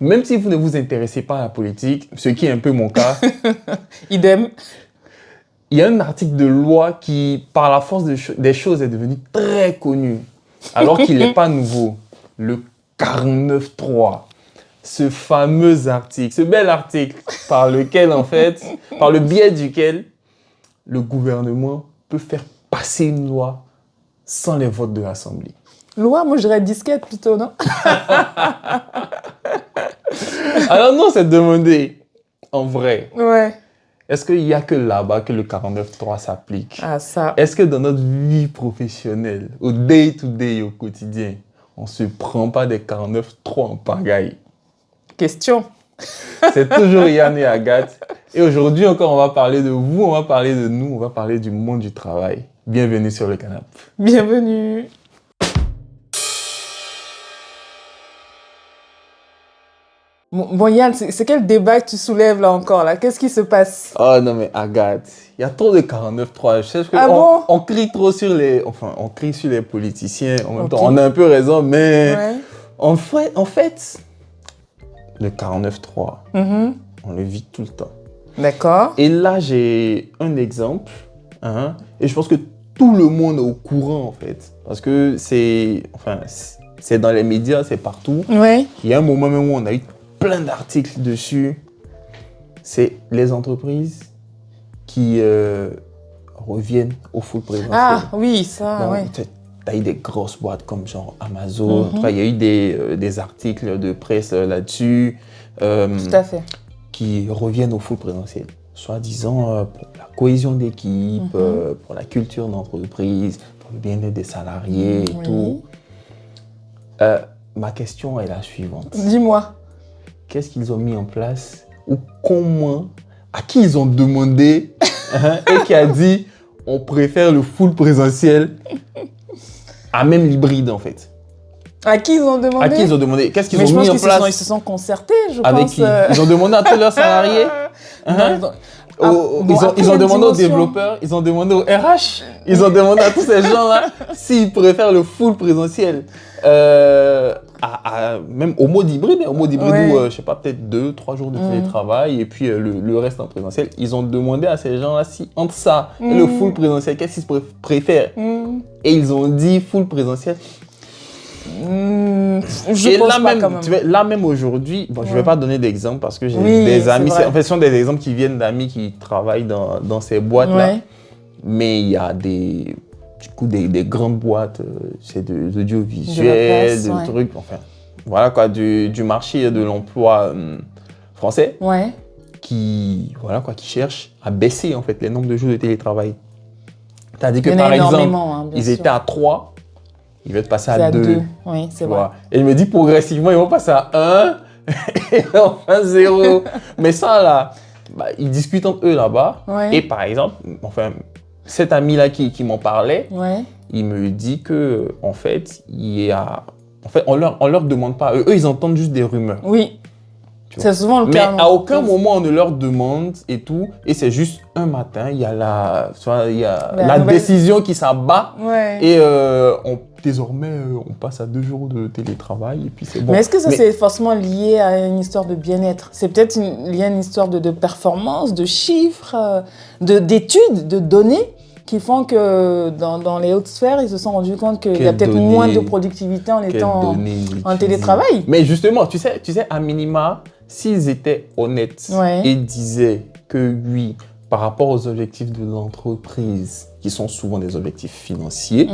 même si vous ne vous intéressez pas à la politique, ce qui est un peu mon cas, Idem. il y a un article de loi qui, par la force des choses, est devenu très connu, alors qu'il n'est pas nouveau. Le 49.3. Ce fameux article, ce bel article par lequel, en fait, par le biais duquel le gouvernement peut faire passer une loi sans les votes de l'Assemblée. Loi, moi je dirais disquette plutôt, non? Alors non, c'est demandé, en vrai. Ouais. Est-ce qu'il n'y a que là-bas que le 49.3 s'applique? Ah, ça. Est-ce que dans notre vie professionnelle, au day-to-day, au quotidien, on ne se prend pas des 49.3 en pagaille? Question. C'est toujours Yann et Agathe. Et aujourd'hui encore, on va parler de vous, on va parler de nous, on va parler du monde du travail. Bienvenue sur le canapé. Bienvenue. Bon, Yann, c'est quel débat que tu soulèves là encore là? Qu'est-ce qui se passe? Oh non mais Agathe, il y a trop de 49.3. Je sais que Ah bon? on crie trop sur les... Enfin, on crie sur les politiciens. En même Ok. temps, on a un peu raison, mais... Ouais. En fait, le 49.3, Mhm. on le vit tout le temps. D'accord. Et là, j'ai un exemple, hein, et je pense que tout le monde est au courant, en fait. Parce que c'est dans les médias, c'est partout. Ouais. Il y a un moment même où on a eu plein d'articles dessus. C'est les entreprises qui reviennent au full présentiel. Ah oui, ça, Donc, ouais. t'as eu des grosses boîtes comme genre Amazon. Enfin, il y a eu des articles de presse là-dessus. Tout à fait. Qui reviennent au full présentiel. Soi-disant pour la cohésion d'équipe, pour la culture d'entreprise, pour le bien-être des salariés et tout. Ma question est la suivante. Dis-moi. Qu'est-ce qu'ils ont mis en place ou comment, à qui ils ont demandé et qui a dit on préfère le full présentiel à même l'hybride en fait. À qui ils ont demandé? À qui ils ont demandé? Qu'est-ce qu'ils Mais ont mis en je pense place? qu'ils se sont concertés, je avec pense. qui? Ils ont demandé à tous leurs salariés? Ils ont demandé aux développeurs, ils ont demandé au RH, ils ont demandé à tous ces gens-là s'ils préfèrent le full présentiel. Même au mode hybride, où, je sais pas, peut-être 2-3 jours de télétravail et puis le reste en présentiel. Ils ont demandé à ces gens-là si entre ça et le full présentiel, qu'est-ce qu'ils préfèrent. Et ils ont dit full présentiel. Je pense là pas même, quand même. là même aujourd'hui, bon, je vais pas donner d'exemple parce que j'ai Oui, des amis, c'est vrai. en fait, ce sont des exemples qui viennent d'amis qui travaillent dans ces boîtes-là. Ouais. Mais il y a des grandes boîtes, c'est de l'audiovisuel, De la presse, trucs, enfin, voilà quoi, du marché de l'emploi français Ouais. qui cherchent à baisser en fait les nombres de jours de télétravail. C'est-à-dire que Il y en a par exemple, énormément, hein, bien ils sûr. étaient à 3. Ils veulent passer C'est à 2. Oui, c'est Tu vrai. vois. Et je me dis progressivement, ils vont passer à 1 et enfin 0. Mais ça, là, ils discutent entre eux là-bas. Ouais. Et par exemple, cet ami-là qui m'en parlait, Ouais. il me dit que en fait, on leur demande pas. Eux, ils entendent juste des rumeurs. Oui. Tu vois. C'est souvent le Mais cas. à aucun moment on ne leur demande et tout. Et c'est juste un matin, il y a la nouvelle... décision qui s'abat. Ouais. Et désormais, on passe à 2 jours de télétravail et puis c'est bon. Mais est-ce que ça c'est forcément lié à une histoire de bien-être? C'est peut-être lié à une histoire de performance, de chiffres, d'études, de données qui font que dans les hautes sphères, ils se sont rendus compte qu'il y a peut-être moins de productivité en étant en télétravail. Mais justement, tu sais, à minima, s'ils étaient honnêtes et disaient que oui, par rapport aux objectifs de l'entreprise, qui sont souvent des objectifs financiers,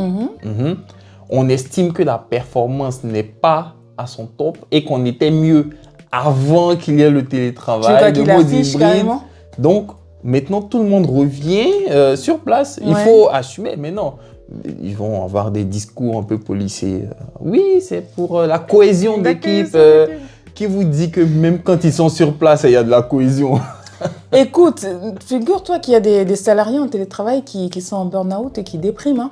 on estime que la performance n'est pas à son top et qu'on était mieux avant qu'il y ait le télétravail, de mode hybride. Donc, maintenant, tout le monde revient sur place. Il faut assumer, mais non. Ils vont avoir des discours un peu policiers. Oui, c'est pour la cohésion d'équipe. Qui vous dit que même quand ils sont sur place, il y a de la cohésion? Écoute, figure-toi qu'il y a des salariés en télétravail qui sont en burn-out et qui dépriment. Hein.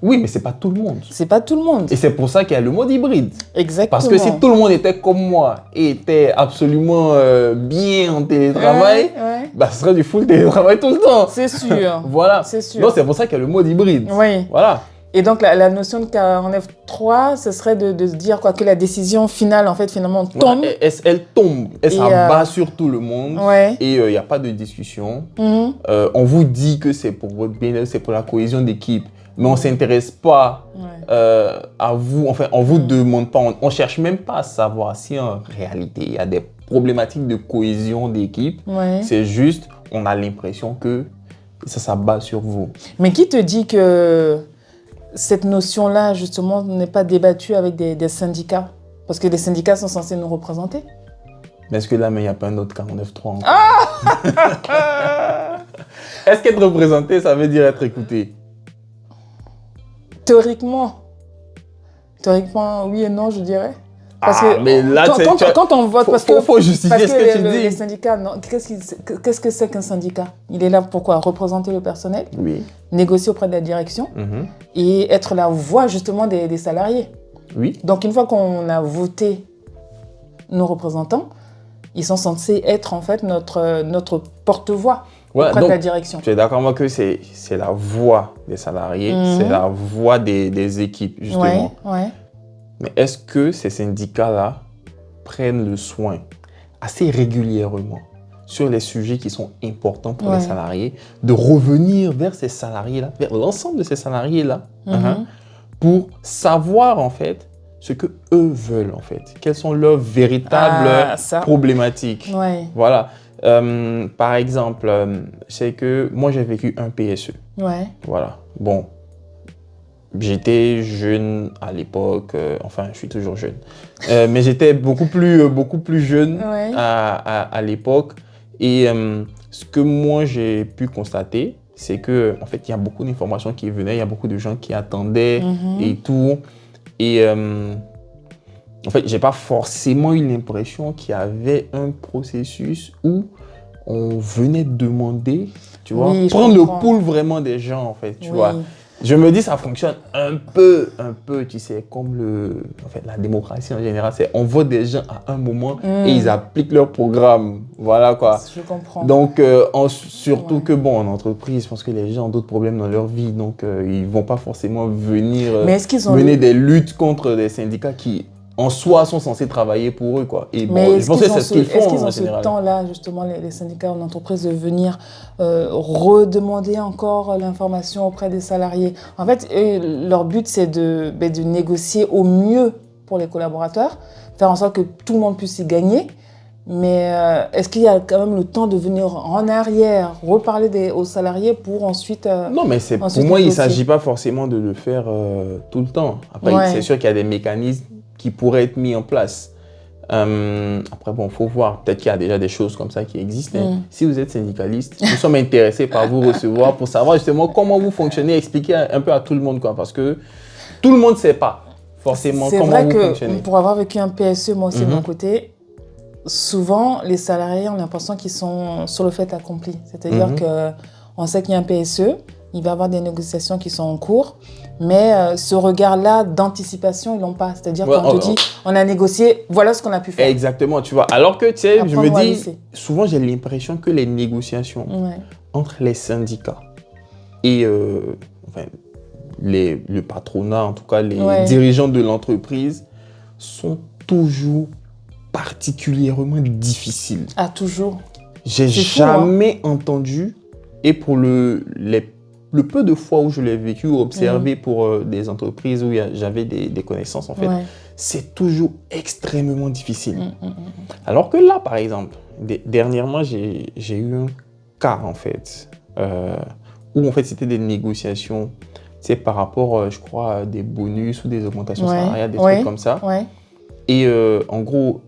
Oui, mais c'est pas tout le monde. C'est pas tout le monde. Et c'est pour ça qu'il y a le mode hybride. Exactement. Parce que si tout le monde était comme moi et était absolument bien en télétravail, ce serait du full télétravail tout le temps. C'est sûr. Voilà. C'est sûr. Donc c'est pour ça qu'il y a le mode hybride. Oui. Voilà. Et donc, la notion de 49.3, ce serait de se dire quoi, que la décision finale, en fait, finalement, tombe. Ouais, elle tombe, elle s'abat sur tout le monde. Ouais. Et il n'y a pas de discussion. On vous dit que c'est pour votre bien-être, c'est pour la cohésion d'équipe. Mais on ne s'intéresse pas à vous. Enfin, on ne vous demande pas. On ne cherche même pas à savoir si en réalité, il y a des problématiques de cohésion d'équipe. Ouais. C'est juste, on a l'impression que ça s'abat sur vous. Mais qui te dit que cette notion-là, justement, n'est pas débattue avec des syndicats? Parce que les syndicats sont censés nous représenter. Mais est-ce que là, il n'y a pas un autre 49.3 encore? Est-ce qu'être représenté, ça veut dire être écouté? Théoriquement, oui et non, je dirais. Parce que mais là, quand on vote, faut justifier ce que tu dis. Les syndicats, qu'est-ce que c'est qu'un syndicat? Il est là pour quoi? Représenter le personnel, oui. Négocier auprès de la direction et être la voix justement des salariés. Oui. Donc une fois qu'on a voté nos représentants, ils sont censés être en fait notre porte-voix auprès de la direction. Tu es d'accord avec moi que c'est la voix des salariés, c'est la voix des équipes justement. Ouais. Mais est-ce que ces syndicats-là prennent le soin assez régulièrement sur les sujets qui sont importants pour les salariés, de revenir vers ces salariés-là, vers l'ensemble de ces salariés-là, pour savoir en fait ce que eux veulent en fait, quelles sont leurs véritables problématiques. Ouais. Voilà. Par exemple, c'est que moi j'ai vécu un PSE. Ouais. Voilà. Bon. J'étais jeune à l'époque, enfin je suis toujours jeune, mais j'étais beaucoup plus jeune à l'époque. Et ce que moi j'ai pu constater, c'est que en fait il y a beaucoup d'informations qui venaient, il y a beaucoup de gens qui attendaient et tout. Et en fait j'ai pas forcément eu l'impression qu'il y avait un processus où on venait demander, tu vois, prendre le pouls vraiment des gens en fait, tu vois. Je me dis, ça fonctionne un peu, tu sais, comme la démocratie en général. C'est on vote des gens à un moment et ils appliquent leur programme. Voilà quoi. Je comprends. Donc, surtout que bon, en entreprise, je pense que les gens ont d'autres problèmes dans leur vie. Donc, ils ne vont pas forcément venir mener des luttes contre des syndicats qui, en soi, sont censés travailler pour eux, quoi. Et bon, je pense que c'est ce qu'ils font, est-ce qu'ils ont en général. ce temps-là, justement, les syndicats en entreprise, de venir redemander encore l'information auprès des salariés? En fait, leur but, c'est de négocier au mieux pour les collaborateurs, faire en sorte que tout le monde puisse y gagner. Mais est-ce qu'il y a quand même le temps de venir en arrière, reparler aux salariés pour ensuite Non, mais pour moi, il ne s'agit pas forcément de le faire tout le temps. Après, c'est sûr qu'il y a des mécanismes qui pourraient être mis en place. Après, bon, il faut voir. Peut-être qu'il y a déjà des choses comme ça qui existent. Si vous êtes syndicaliste, nous sommes intéressés par vous recevoir pour savoir justement comment vous fonctionnez, expliquer un peu à tout le monde, quoi, parce que tout le monde ne sait pas forcément comment vous fonctionnez. C'est vrai que pour avoir vécu un PSE, moi aussi de mon côté, souvent, les salariés ont l'impression qu'ils sont sur le fait accompli. C'est-à-dire qu'on sait qu'il y a un PSE, il va y avoir des négociations qui sont en cours, mais ce regard-là d'anticipation, ils l'ont pas. C'est-à-dire qu'on te dit, on a négocié, voilà ce qu'on a pu faire. Exactement, tu vois. Alors que, tu sais, je me dis, souvent j'ai l'impression que les négociations entre les syndicats et le patronat, en tout cas les dirigeants de l'entreprise, sont toujours particulièrement difficiles. Ah, toujours. J'ai jamais entendu, et pour le peu de fois où je l'ai vécu ou observé pour des entreprises où j'avais des connaissances, en fait, c'est toujours extrêmement difficile. Alors que là, par exemple, dernièrement, j'ai eu un cas, en fait, où en fait, c'était des négociations, c'est par rapport, je crois, à des bonus ou des augmentations salariales, des trucs comme ça. Et en gros,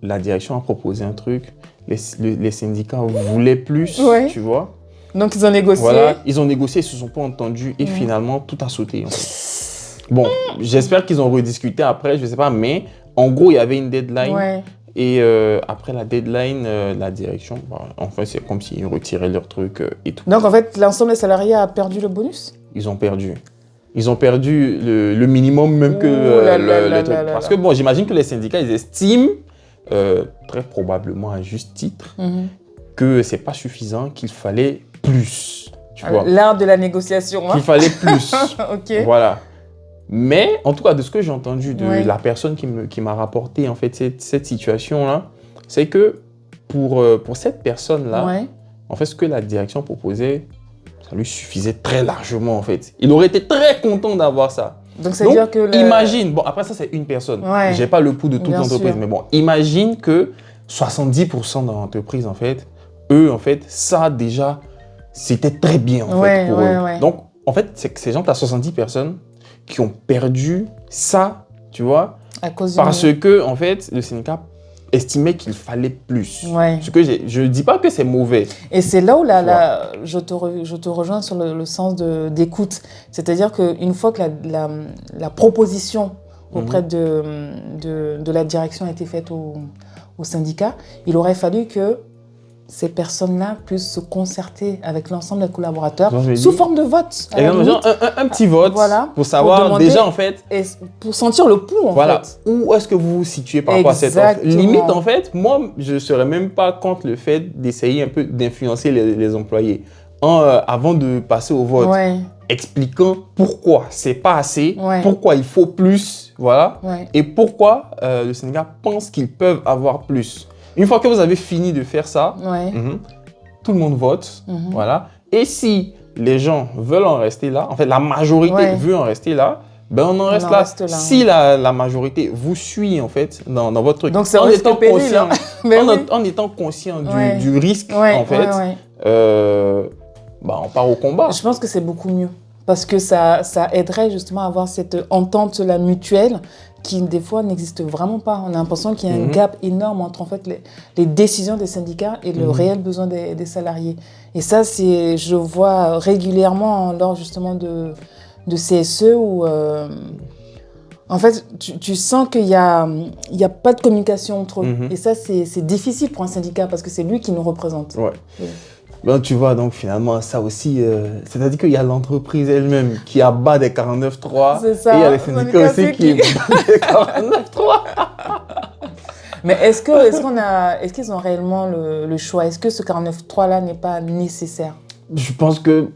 la direction a proposé un truc, les syndicats voulaient plus, tu vois. Donc, ils ont négocié. Voilà, ils ont négocié, ils ne se sont pas entendus et finalement, tout a sauté. En fait. Bon, j'espère qu'ils ont rediscuté après, je ne sais pas, mais en gros, il y avait une deadline. Et après la deadline, la direction, enfin, c'est comme s'ils retiraient leur truc et tout. Donc, en fait, l'ensemble des salariés a perdu le bonus? Ils ont perdu. Ils ont perdu le minimum même que le truc. Parce que bon, j'imagine que les syndicats, ils estiment, très probablement à juste titre, que ce n'est pas suffisant, qu'il fallait plus. Tu vois. L'art de la négociation. Qu'il fallait plus. Ok. Voilà. Mais, en tout cas, de ce que j'ai entendu de la personne qui m'a rapporté en fait cette situation-là, c'est que pour cette personne-là, en fait, ce que la direction proposait, ça lui suffisait très largement en fait. Il aurait été très content d'avoir ça. Donc, c'est-à-dire que... Imagine, bon après ça c'est une personne, j'ai pas le pouls de toute l'entreprise, mais bon, imagine que 70% de l'entreprise en fait, eux en fait, ça déjà, c'était très bien en fait pour eux. Donc en fait, c'est que ces gens, tu as 70 personnes qui ont perdu ça, tu vois, à cause parce que en fait, le syndicat estimait qu'il fallait plus. Ce que je dis pas que c'est mauvais. Et c'est là où je te rejoins sur le sens d'écoute. C'est-à-dire qu'une fois que la proposition auprès de la direction a été faite au syndicat, il aurait fallu que ces personnes-là puissent se concerter avec l'ensemble des collaborateurs sous forme de vote. Un petit vote pour savoir pour déjà en fait... Et pour sentir le pouls en fait. Où est-ce que vous vous situez par rapport à cette offre. Limite en fait, moi je ne serais même pas contre le fait d'essayer un peu d'influencer les employés avant de passer au vote. Expliquant pourquoi c'est pas assez, pourquoi il faut plus, voilà, et pourquoi le syndicat pense qu'ils peuvent avoir plus. Une fois que vous avez fini de faire ça, tout le monde vote, voilà. Et si les gens veulent en rester là, en fait la majorité veut en rester là, ben on en reste là. Si la majorité vous suit en fait dans votre truc, donc c'est en étant conscient, en étant conscient du risque en fait, bah, on part au combat. Je pense que c'est beaucoup mieux parce que ça aiderait justement à avoir cette entente la mutuelle qui des fois n'existe vraiment pas. On a l'impression qu'il y a un gap énorme entre en fait les décisions des syndicats et le réel besoin des salariés. Et ça, je vois régulièrement lors justement de CSE où en fait tu sens qu'il y a pas de communication entre eux. Et ça, c'est difficile pour un syndicat parce que c'est lui qui nous représente. Ben, tu vois, donc finalement, ça aussi, c'est-à-dire qu'il y a l'entreprise elle-même qui abat des 49.3 et il y a les syndicats aussi qui battent des 49.3. Mais est-ce qu'ils ont réellement le choix? Est-ce que ce 49.3-là n'est pas nécessaire? Je pense que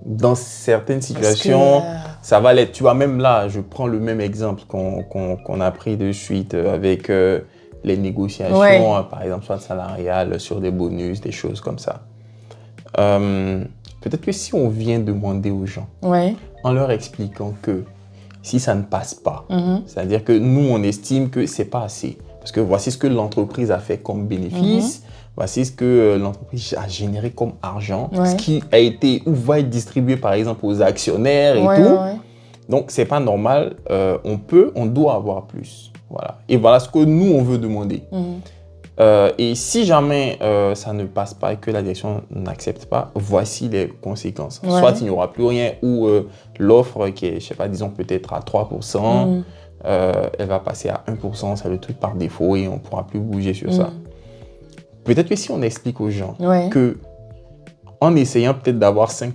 dans certaines situations, ça va l'être. Tu vois, même là, je prends le même exemple qu'on a pris de suite avec... les négociations, par exemple, soit salariales, sur des bonus, des choses comme ça. Peut-être que si on vient demander aux gens, en leur expliquant que si ça ne passe pas, c'est-à-dire que nous, on estime que c'est pas assez, parce que voici ce que l'entreprise a fait comme bénéfice, voici ce que l'entreprise a généré comme argent, ce qui a été ou va être distribué, par exemple, aux actionnaires et tout. Donc, c'est pas normal. On doit avoir plus. Voilà. Et voilà ce que nous, on veut demander. Et si jamais ça ne passe pas et que la direction n'accepte pas, voici les conséquences. Soit il n'y aura plus rien ou l'offre qui est, je sais pas, disons peut-être à 3%, elle va passer à 1%, ça le truc par défaut et on ne pourra plus bouger sur ça. Peut-être que si on explique aux gens que en essayant peut-être d'avoir 5%,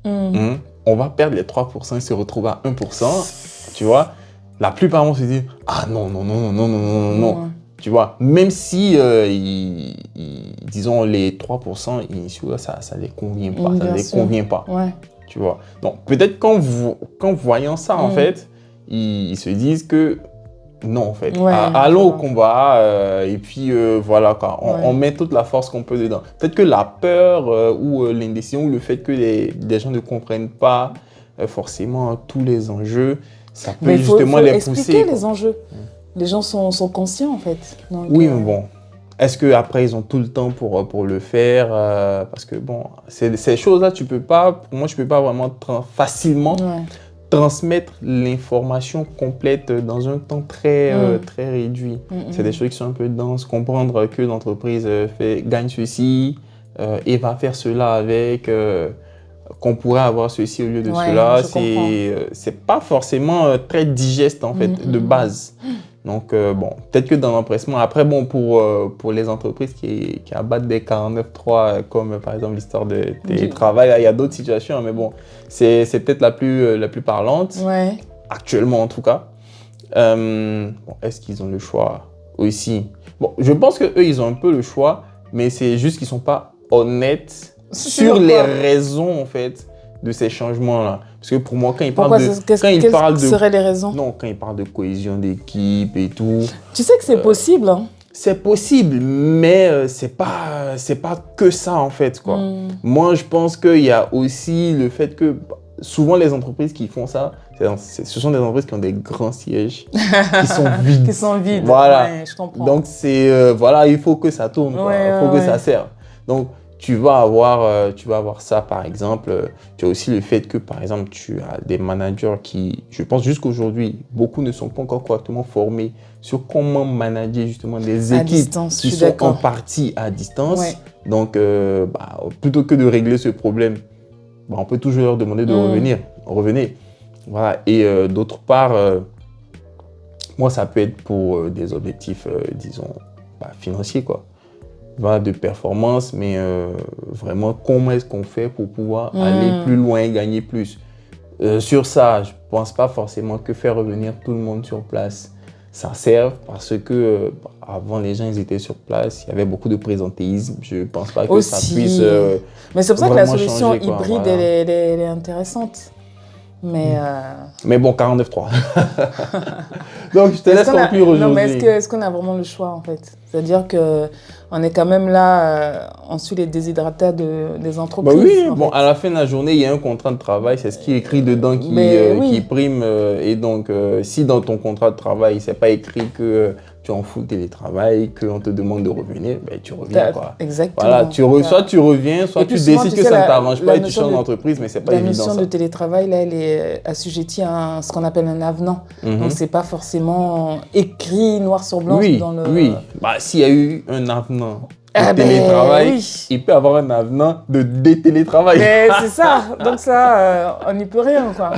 on va perdre les 3% et se retrouver à 1%, tu vois. La plupart vont se dire « Ah non, non, non, non, non, non, non, non. » Tu vois, même si, disons, les 3% initiaux, ça ne les convient pas. Ça ne les convient pas. Tu vois. Donc, peut-être qu'en voyant ça, en fait, ils se disent que non, en fait. Allons au combat et puis voilà, quoi. On met toute la force qu'on peut dedans. Peut-être que la peur ou l'indécision ou le fait que les gens ne comprennent pas forcément tous les enjeux, ça peut justement les pousser. Expliquer les enjeux. Les gens sont conscients en fait. Donc, oui, mais bon. Est-ce qu'après ils ont tout le temps pour le faire parce que bon, ces choses-là, pour moi, je peux pas vraiment facilement transmettre l'information complète dans un temps très réduit. C'est des choses qui sont un peu denses. Comprendre que l'entreprise gagne ceci et va faire cela avec... qu'on pourrait avoir ceci au lieu de cela, c'est pas forcément très digeste en fait de base. Donc bon, peut-être que dans l'empressement, après bon pour les entreprises qui abattent des 49.3 comme par exemple l'histoire de télétravail, il y a d'autres situations, mais bon, c'est peut-être la plus parlante, actuellement en tout cas. Bon, est-ce qu'ils ont le choix aussi? Bon, je pense que eux ils ont un peu le choix, mais c'est juste qu'ils sont pas honnêtes sur les raisons, en fait, de ces changements-là. Parce que pour moi, quand il parle quelles seraient les raisons? Non, quand il parle de cohésion d'équipe et tout... Tu sais que c'est possible, hein? C'est possible, mais c'est pas que ça, en fait, quoi. Moi, je pense qu'il y a aussi le fait que souvent, les entreprises qui font ça, ce sont des entreprises qui ont des grands sièges qui sont vides. Qui sont vides, voilà. Ouais, je comprends. Donc, voilà, il faut que ça tourne, quoi. Il faut que ça serve. Donc, tu vas avoir ça, par exemple. Tu as aussi le fait que, par exemple, tu as des managers qui, je pense jusqu'aujourd'hui, beaucoup ne sont pas encore correctement formés sur comment manager justement des équipes qui sont en partie à distance. Ouais. Donc, plutôt que de régler ce problème, on peut toujours leur demander de revenir. Voilà. Et d'autre part, moi, ça peut être pour des objectifs, disons, financiers, quoi. De performance, mais vraiment, comment est-ce qu'on fait pour pouvoir aller plus loin, gagner plus. Sur ça, je ne pense pas forcément que faire revenir tout le monde sur place, ça serve, parce que avant, les gens ils étaient sur place, il y avait beaucoup de présentéisme. Je ne pense pas que ça puisse mais c'est pour ça que la solution changer, quoi. Hybride, voilà. elle est intéressante. Mais bon, 49.3. Donc, je te laisse conclure aujourd'hui. Non, mais est-ce qu'on a vraiment le choix, en fait? C'est-à-dire qu'on est quand même là, on suit les déshydratats des entreprises. Oui, bon, à la fin de la journée, il y a un contrat de travail, c'est ce qui est écrit dedans qui prime. Et donc, si dans ton contrat de travail, c'est pas écrit que tu es en full télétravail, qu'on te demande de revenir, tu reviens, quoi. Exactement. Voilà, soit tu reviens, soit tu décides que ça ne t'arrange pas et tu changes d'entreprise, mais c'est pas évident. La notion de télétravail, là, elle est assujettie à ce qu'on appelle un avenant. Donc, c'est pas forcément écrit noir sur blanc dans le... Oui, s'il y a eu un avenant de télétravail, il peut y avoir un avenant de détélétravail. Mais c'est ça, donc ça, on n'y peut rien, quoi.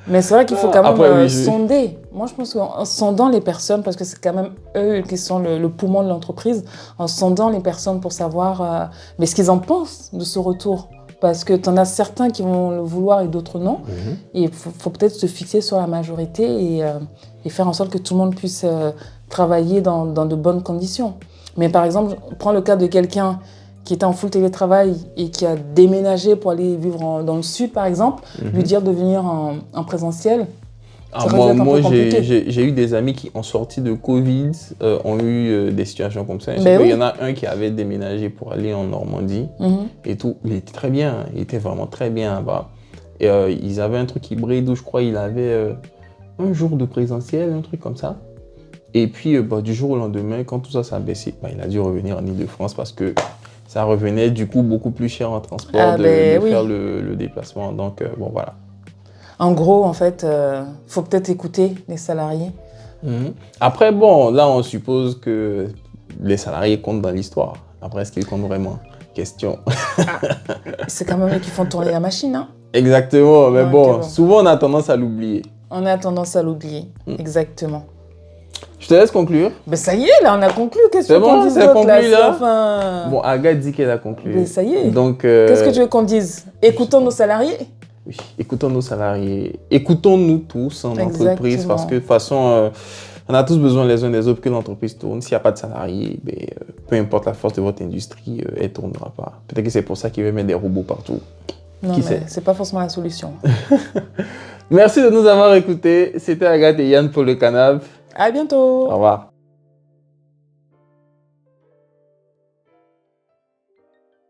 Mais c'est vrai qu'il faut quand même sonder. Moi, je pense qu'en sondant les personnes, parce que c'est quand même eux qui sont le poumon de l'entreprise, en sondant les personnes pour savoir ce qu'ils en pensent de ce retour. Parce que tu en as certains qui vont le vouloir et d'autres non. Et il faut peut-être se fixer sur la majorité et faire en sorte que tout le monde puisse travailler dans de bonnes conditions. Mais par exemple, prends le cas de quelqu'un qui était en full télétravail et qui a déménagé pour aller vivre dans le sud, par exemple, lui dire de venir en présentiel. Moi, j'ai eu des amis qui, en sortie de Covid, ont eu des situations comme ça. Il y en a un qui avait déménagé pour aller en Normandie et tout. Il était très bien, il était vraiment très bien là-bas. Et ils avaient un truc hybride où je crois qu'il avait un jour de présentiel, un truc comme ça. Et puis, du jour au lendemain, quand tout ça s'est baissé, il a dû revenir en Île-de-France parce que ça revenait du coup beaucoup plus cher en transport de faire le déplacement. Donc, voilà. En gros, en fait, faut peut-être écouter les salariés. Après, là, on suppose que les salariés comptent dans l'histoire. Après, est-ce qu'ils comptent vraiment? Question. C'est quand même eux qui font tourner la machine, hein? Exactement, mais souvent, on a tendance à l'oublier. On a tendance à l'oublier, exactement. Je te laisse conclure. Ça y est, là, on a conclu. Qu'est-ce que qu'on dise d'autre, là? Bon, Agathe dit qu'elle a conclu. Ça y est. Donc, qu'est-ce que tu veux qu'on dise? Écoutons nos salariés. Oui, écoutons nos salariés. Écoutons-nous tous en entreprise parce que de toute façon, on a tous besoin les uns des autres que l'entreprise tourne. S'il n'y a pas de salariés, peu importe la force de votre industrie, elle ne tournera pas. Peut-être que c'est pour ça qu'ils veulent mettre des robots partout. Non, mais ce n'est pas forcément la solution. Merci de nous avoir écoutés. C'était Agathe et Yann pour le canapé. À bientôt. Au revoir.